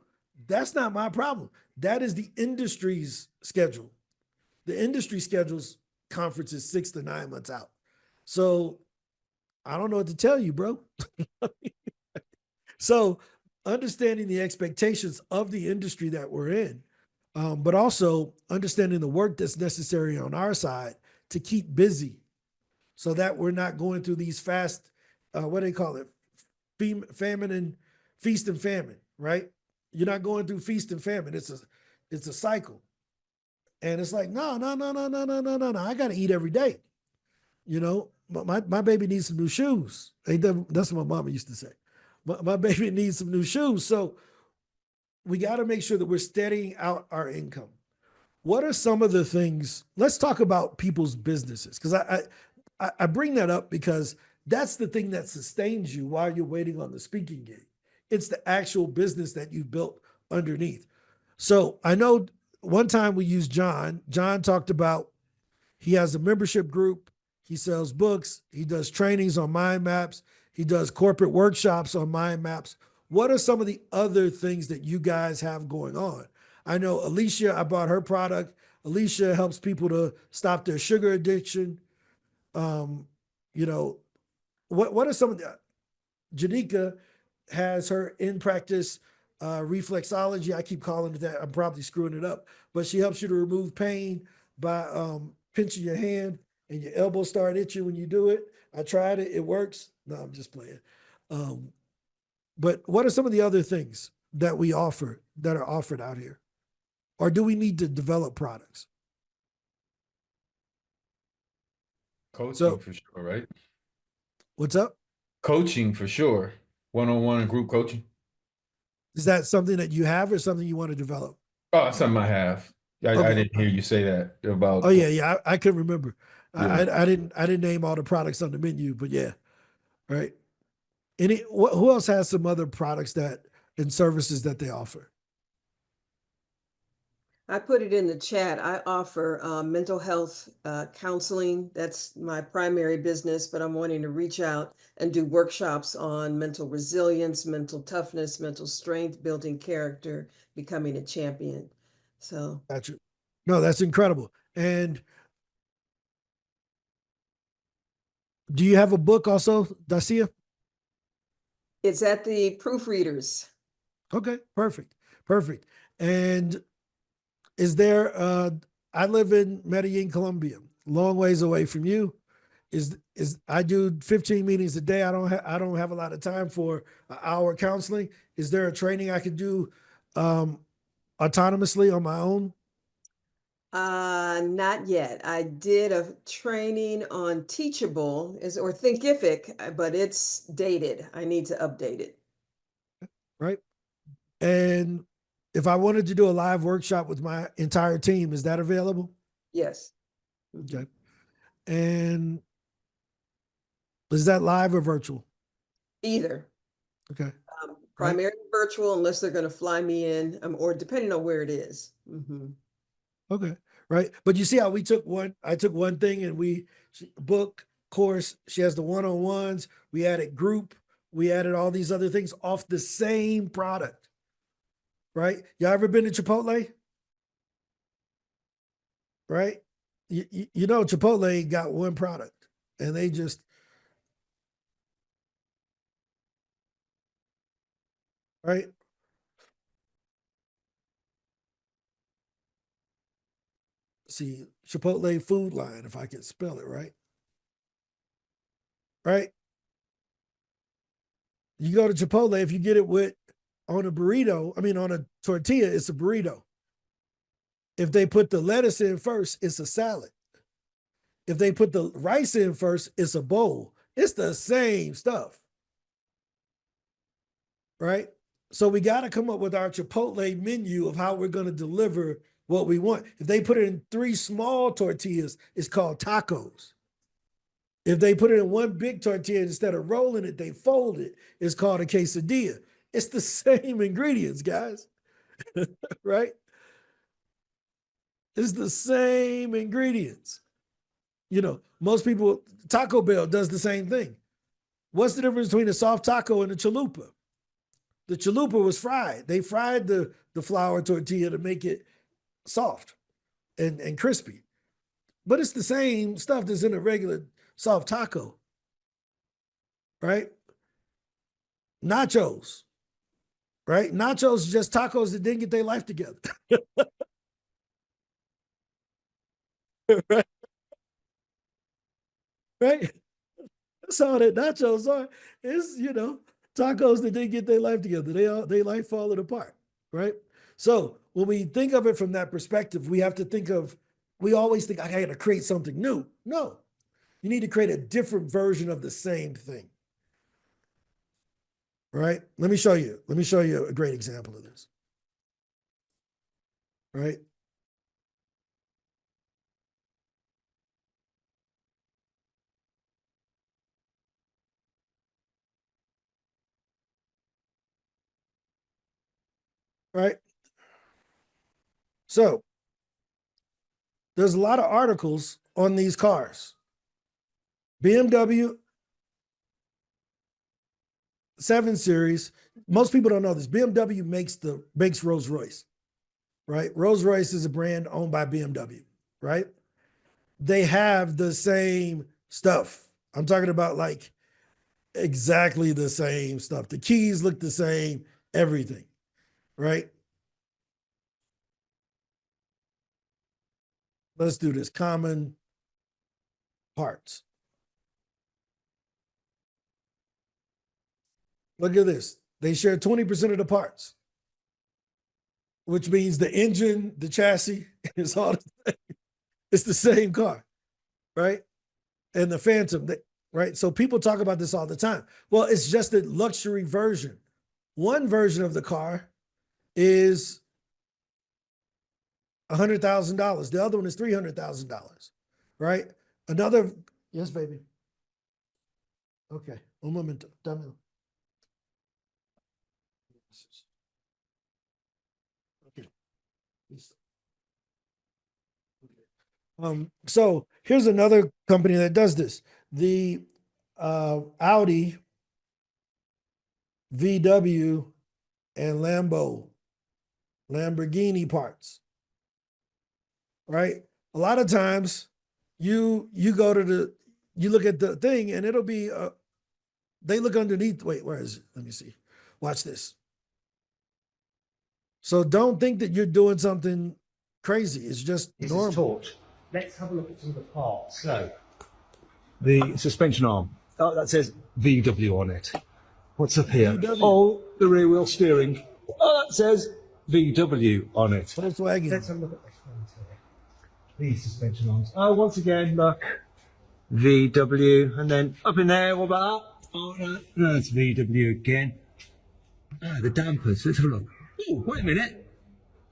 That's not my problem. That is the industry's schedule. The industry schedules conferences 6 to 9 months out. So I don't know what to tell you, bro. So understanding the expectations of the industry that we're in, but also understanding the work that's necessary on our side to keep busy so that we're not going through these fast, what do they call it? Famine and feast and famine, right? You're not going through feast and famine. It's a cycle. And it's like, no. I got to eat every day. You know, my baby needs some new shoes. That's what my mama used to say. My baby needs some new shoes. So we got to make sure that we're steadying out our income. What are some of the things? Let's talk about people's businesses, because I bring that up because that's the thing that sustains you while you're waiting on the speaking gig. It's the actual business that you've built underneath. So I know one time we used John. John talked about he has a membership group. He sells books. He does trainings on mind maps. He does corporate workshops on mind maps. What are some of the other things that you guys have going on? I know Alicia, I bought her product. Alicia helps people to stop their sugar addiction. You know, what are some of the, Janika has her in practice reflexology. I keep calling it that. I'm probably screwing it up, but she helps you to remove pain by pinching your hand and your elbows start itching when you do it. I tried it. It works. No, I'm just playing. But what are some of the other things that we offer that are offered out here? Or do we need to develop products? Coaching for sure, right? What's up? Coaching for sure. One-on-one and group coaching. Is that something that you have or something you want to develop? Oh, something I have. I didn't hear you say that about. Oh yeah. I couldn't remember. Yeah. I didn't name all the products on the menu, but yeah, right. Who else has some other products that and services that they offer? I put it in the chat. I offer mental health counseling. That's my primary business, but I'm wanting to reach out and do workshops on mental resilience, mental toughness, mental strength, building character, becoming a champion. So Gotcha. No, that's incredible. And do you have a book also, Dacia? it's at the proofreaders. Okay, perfect. And is there I live in Medellin, Colombia, long ways away from you. Is I do 15 meetings a day. I don't have a lot of time for an hour counseling. Is there a training I could do autonomously on my own? Not yet. I did a training on Teachable or Thinkific, but it's dated. I need to update it. Right. And if I wanted to do a live workshop with my entire team, is that available? Yes. Okay. And is that live or virtual? Either. Okay. Primarily virtual, unless they're going to fly me in, or depending on where it is. Mm-hmm. Okay. Right. But you see how I took one thing and book course, she has the one-on-ones, we added group, we added all these other things off the same product. Right? Y'all ever been to Chipotle? Right? You know, Chipotle got one product and they just, right? See, Chipotle food line, if I can spell it right. Right? You go to Chipotle, if you get it on a burrito, on a tortilla, it's a burrito. If they put the lettuce in first, it's a salad. If they put the rice in first, it's a bowl. It's the same stuff, right? So we got to come up with our Chipotle menu of how we're going to deliver what we want. If they put it in 3 small tortillas, it's called tacos. If they put it in 1 big tortilla, instead of rolling it, they fold it. It's called a quesadilla. It's the same ingredients, guys, right? It's the same ingredients. You know, most people, Taco Bell does the same thing. What's the difference between a soft taco and a chalupa? The chalupa was fried. They fried the flour tortilla to make it soft and crispy. But it's the same stuff that's in a regular soft taco, right? Nachos, right? Nachos is just tacos that didn't get their life together. right? Right? That's all that nachos are. It's, you know, tacos that didn't get their life together. They life falling apart, right? So when we think of it from that perspective, we have to think of, we always think, I got to create something new. No, you need to create a different version of the same thing, right? Let me show you a great example of this, right? Right? So there's a lot of articles on these cars. BMW 7 Series, most people don't know this. BMW makes Rolls-Royce, right? Rolls-Royce is a brand owned by BMW, right? They have the same stuff. I'm talking about like exactly the same stuff. The keys look the same, everything, right? Let's do this. Common parts. Look at this. They share 20% of the parts, which means the engine, the chassis, it's all the same. It's the same car, right? And the Phantom, right? So people talk about this all the time. Well, it's just a luxury version. One version of the car is $100,000. The other one is $300,000, right? Another, yes, baby. Okay, un momento, dame. Okay. So here's another company that does this. The Audi, VW, and Lamborghini parts, right? A lot of times you go to you look at the thing and it'll be, they look underneath. Wait, where is it? Let me see. Watch this. So don't think that you're doing something crazy. It's just normal. Taught. Let's have a look at some of the parts. So, the suspension arm. Oh, that says VW on it. What's up here? VW. Oh, the rear wheel steering. Oh, that says VW on it. Volkswagen. Let's have a look at the front here. These suspension arms. Oh, once again, look. VW. And then up in there, what about that? Oh, no, that's VW again. Ah, the dampers. Let's have a look. Oh, wait a minute.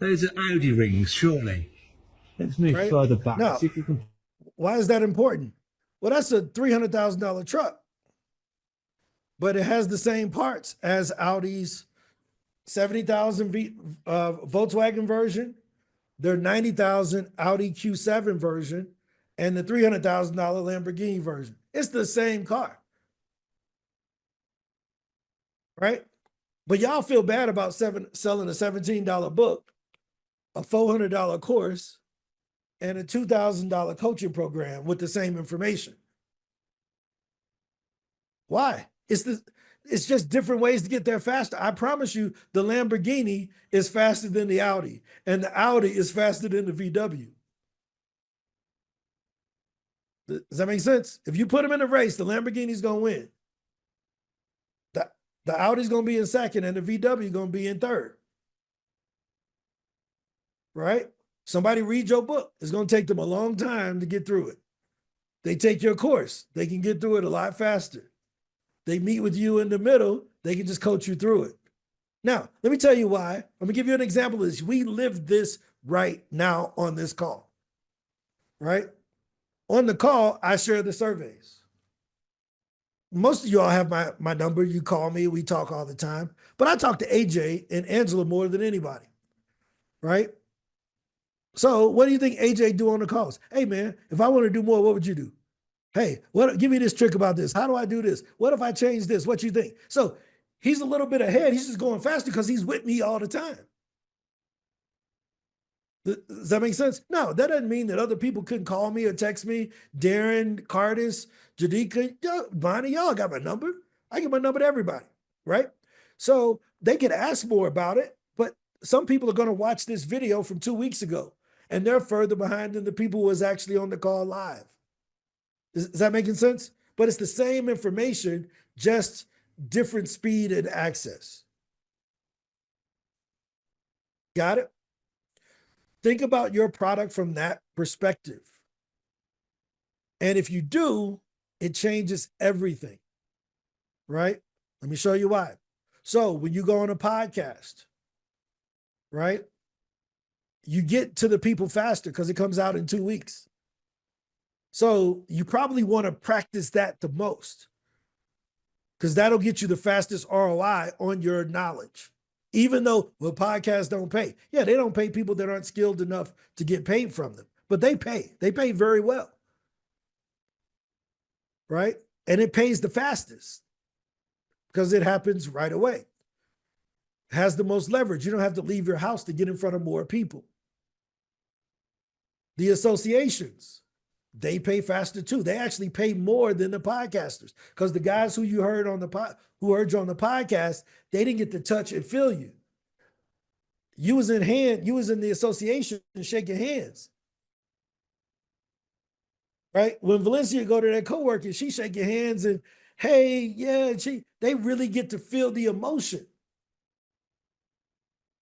Those are Audi rings, surely. Let's move Right? further back. Now, See if we can... why is that important? Well, that's a $300,000 truck, but it has the same parts as Audi's 70,000 Volkswagen version, their 90,000 Audi Q7 version, and the $300,000 Lamborghini version. It's the same car, right? But y'all feel bad about selling a $17 book, a $400 course, and a $2,000 coaching program with the same information. Why? It's just different ways to get there faster. I promise you, the Lamborghini is faster than the Audi, and the Audi is faster than the VW. Does that make sense? If you put them in a race, the Lamborghini's gonna win. The Audi's gonna be in second, and the VW gonna be in third. Right? Somebody read your book. It's gonna take them a long time to get through it. They take your course. They can get through it a lot faster. They meet with you in the middle. They can just coach you through it. Now, let me tell you why. I'm going to give you an example of this. We live this right now on this call, right? On the call, I share the surveys. Most of y'all have my number. You call me. We talk all the time. But I talk to AJ and Angela more than anybody, right? So what do you think AJ do on the calls? Hey, man, if I want to do more, what would you do? Hey, give me this trick about this. How do I do this? What if I change this? What you think? So he's a little bit ahead. He's just going faster because he's with me all the time. Does that make sense? No, that doesn't mean that other people couldn't call me or text me. Darren, Cardis, Jadika, Bonnie, y'all got my number. I give my number to everybody, right? So they could ask more about it, but some people are going to watch this video from 2 weeks ago, and they're further behind than the people who was actually on the call live. Is that making sense? But it's the same information, just different speed and access. Got it? Think about your product from that perspective. And if you do, it changes everything, right? Let me show you why. So when you go on a podcast, right, you get to the people faster because it comes out in 2 weeks. So you probably want to practice that the most because that'll get you the fastest ROI on your knowledge. Even though, well, podcasts don't pay. Yeah, they don't pay people that aren't skilled enough to get paid from them, but they pay. They pay very well, right? And it pays the fastest because it happens right away. It has the most leverage. You don't have to leave your house to get in front of more people. The associations, they pay faster too. They actually pay more than the podcasters because the guys who you heard on who heard you on the podcast, they didn't get to touch and feel you. You was in the association and shaking hands. Right? When Valencia go to that coworker, she shaking hands and hey, yeah, they really get to feel the emotion.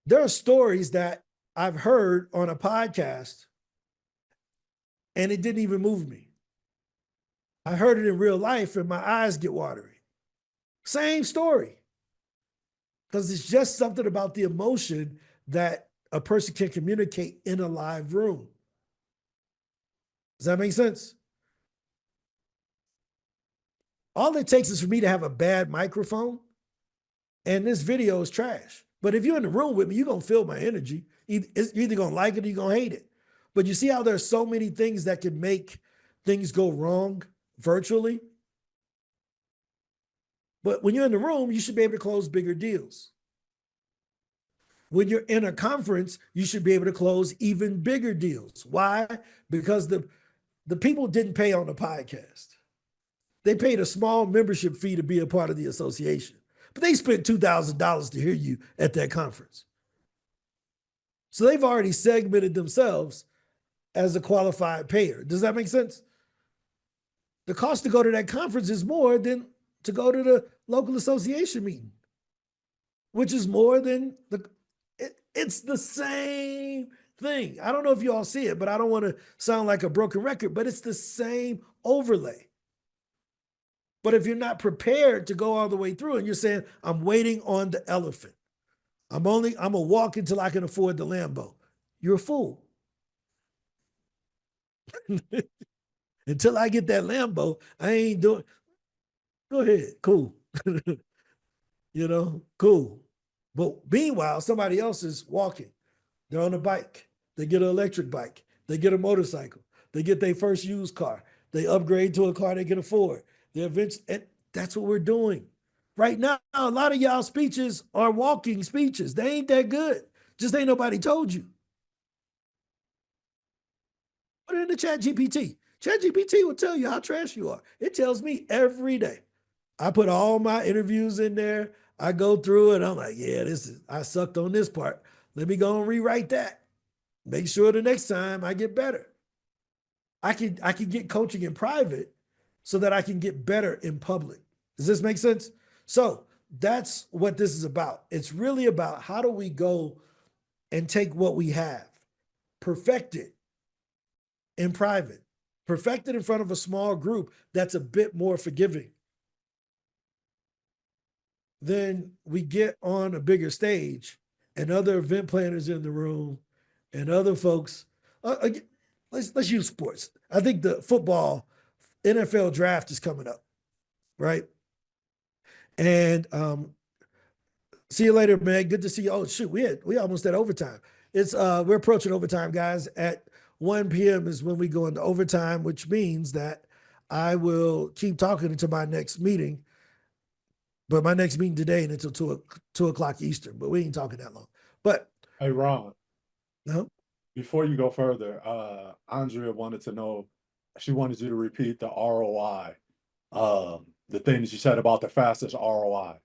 There are stories that I've heard on a podcast and it didn't even move me. I heard it in real life and my eyes get watery. Same story. Because it's just something about the emotion that a person can communicate in a live room. Does that make sense? All it takes is for me to have a bad microphone and this video is trash. But if you're in the room with me, you're going to feel my energy. You're either going to like it or you're going to hate it. But you see how there's so many things that can make things go wrong virtually? But when you're in the room, you should be able to close bigger deals. When you're in a conference, you should be able to close even bigger deals. Why? Because the people didn't pay on the podcast. They paid a small membership fee to be a part of the association, but they spent $2,000 to hear you at that conference. So they've already segmented themselves as a qualified payer. Does that make sense? The cost to go to that conference is more than to go to the local association meeting, which is more than it's the same thing. I don't know if you all see it, but I don't want to sound like a broken record, but it's the same overlay. But if you're not prepared to go all the way through and you're saying, I'm waiting on the elephant. I'm gonna walk until I can afford the Lambo. You're a fool. Until I get that Lambo, I ain't doing. Go ahead, cool. Cool. But meanwhile, somebody else is walking. They're on a bike. They get an electric bike. They get a motorcycle. They get their first used car. They upgrade to a car they can afford. And that's what we're doing. Right now, a lot of y'all speeches are walking speeches. They ain't that good. Just ain't nobody told you. Put it in the chat GPT. Chat GPT will tell you how trash you are. It tells me every day. I put all my interviews in there. I go through it. I'm like, yeah, I sucked on this part. Let me go and rewrite that. Make sure the next time I get better. I can get coaching in private so that I can get better in public. Does this make sense? So that's what this is about. It's really about how do we go and take what we have, perfect it in private, Perfect it in front of a small group that's a bit more forgiving. Then we get on a bigger stage and other event planners in the room and other folks. Let's use sports. I think the football NFL draft is coming up, right? And see you later, man. Good to see you. Oh shoot, we almost at overtime. It's we're approaching overtime, guys. At 1 p.m. is when we go into overtime, which means that I will keep talking until my next meeting. But my next meeting today and until 2 o'clock Eastern. But we ain't talking that long. But Hey, Ron, no, before you go further, Andrea wanted to know, she wanted you to repeat the ROI, the things you said about the fastest ROI.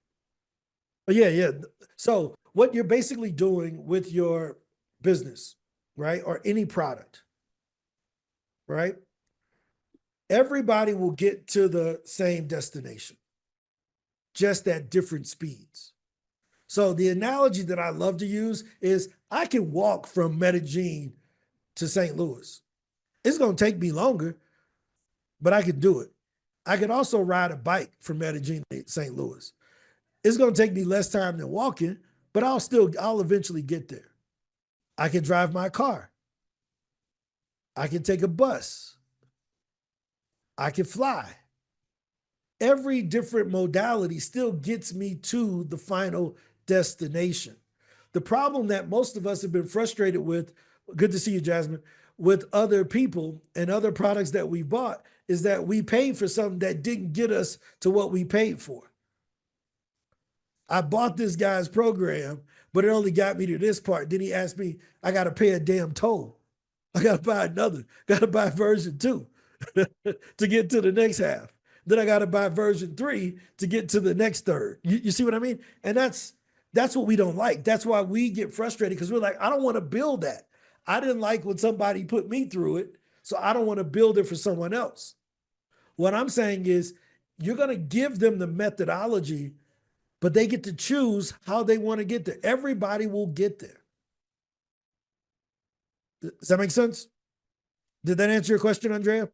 yeah. So what you're basically doing with your business, right, or any product, right? Everybody will get to the same destination, just at different speeds. So the analogy that I love to use is I can walk from Medellin to St. Louis. It's going to take me longer, but I can do it. I can also ride a bike from Medellin to St. Louis. It's going to take me less time than walking, but I'll eventually get there. I can drive my car. I can take a bus. I can fly. Every different modality still gets me to the final destination. The problem that most of us have been frustrated with, good to see you, Jasmine, with other people and other products that we bought is that we paid for something that didn't get us to what we paid for. I bought this guy's program, but it only got me to this part. Then he asked me, I got to pay a damn toll. I got to buy another, got to buy version 2 to get to the next half. Then I got to buy version 3 to get to the next third. You see what I mean? And that's what we don't like. That's why we get frustrated because we're like, I don't want to build that. I didn't like when somebody put me through it, so I don't want to build it for someone else. What I'm saying is you're going to give them the methodology, but they get to choose how they want to get there. Everybody will get there. Does that make sense? Did that answer your question, Andrea?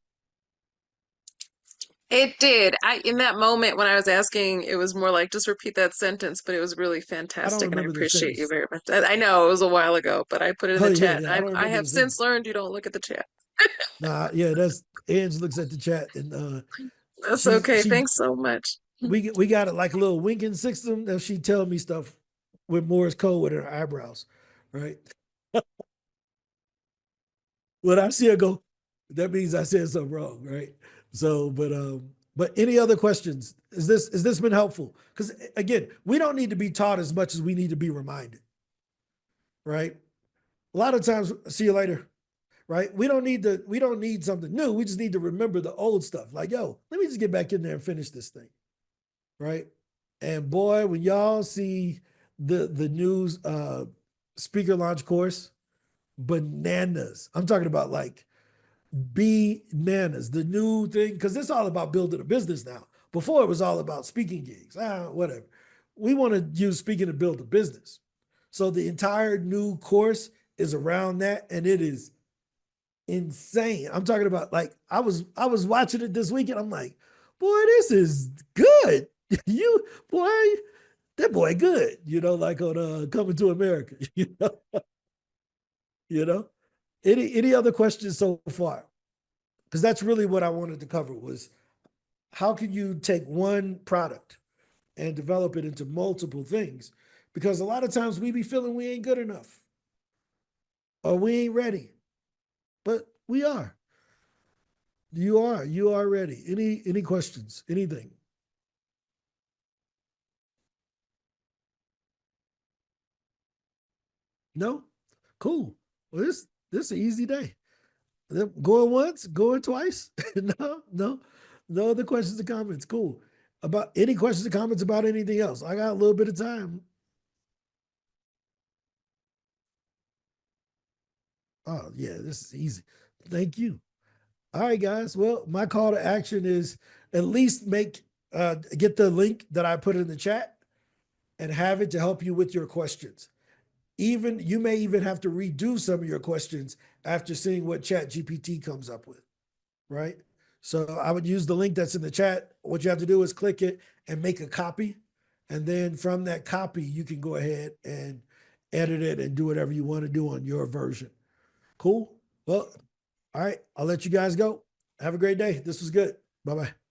It did. In that moment when I was asking, it was more like just repeat that sentence, but it was really fantastic, and I remember the appreciate you sentence. very much. I know it was a while ago, but I put it in Oh, the yeah, chat. yeah. I don't I remember have the since sentence. learned you don't look at the chat. Nah, yeah, that's Ange looks at the chat and That's okay. Thanks so much. we got it like a little winking system that she tell me stuff with Morse code with her eyebrows, right? When I see her go, that means I said something wrong, right? So, but any other questions? Is this been helpful? Because again, we don't need to be taught as much as we need to be reminded, right? A lot of times, see you later, right? We don't need something new. We just need to remember the old stuff. Like, yo, let me just get back in there and finish this thing, right? And boy, when y'all see the news speaker launch course, bananas. I'm talking about like bananas, the new thing, because it's all about building a business now. Before it was all about speaking gigs, whatever. We want to use speaking to build a business. So the entire new course is around that, and it is insane. I'm talking about like I was watching it this weekend. I'm like, boy, this is good. You boy, that boy good. You know, like on Coming to America. You know. Any other questions so far? Because that's really what I wanted to cover was how can you take one product and develop it into multiple things? Because a lot of times we be feeling we ain't good enough or we ain't ready, but we are. You are ready. Any questions? Anything? No? Cool. Well, this is an easy day. Going once, going twice. No other questions or comments. Cool. About any questions or comments about anything else? I got a little bit of time. Oh yeah, this is easy. Thank you. All right, guys. Well, my call to action is at least get the link that I put in the chat and have it to help you with your questions. You may even have to redo some of your questions after seeing what Chat GPT comes up with. right? So I would use the link that's in the chat. What you have to do is click it and make a copy. And then from that copy, you can go ahead and edit it and do whatever you want to do on your version. Cool. Well, all right. I'll let you guys go. Have a great day. This was good. Bye-bye.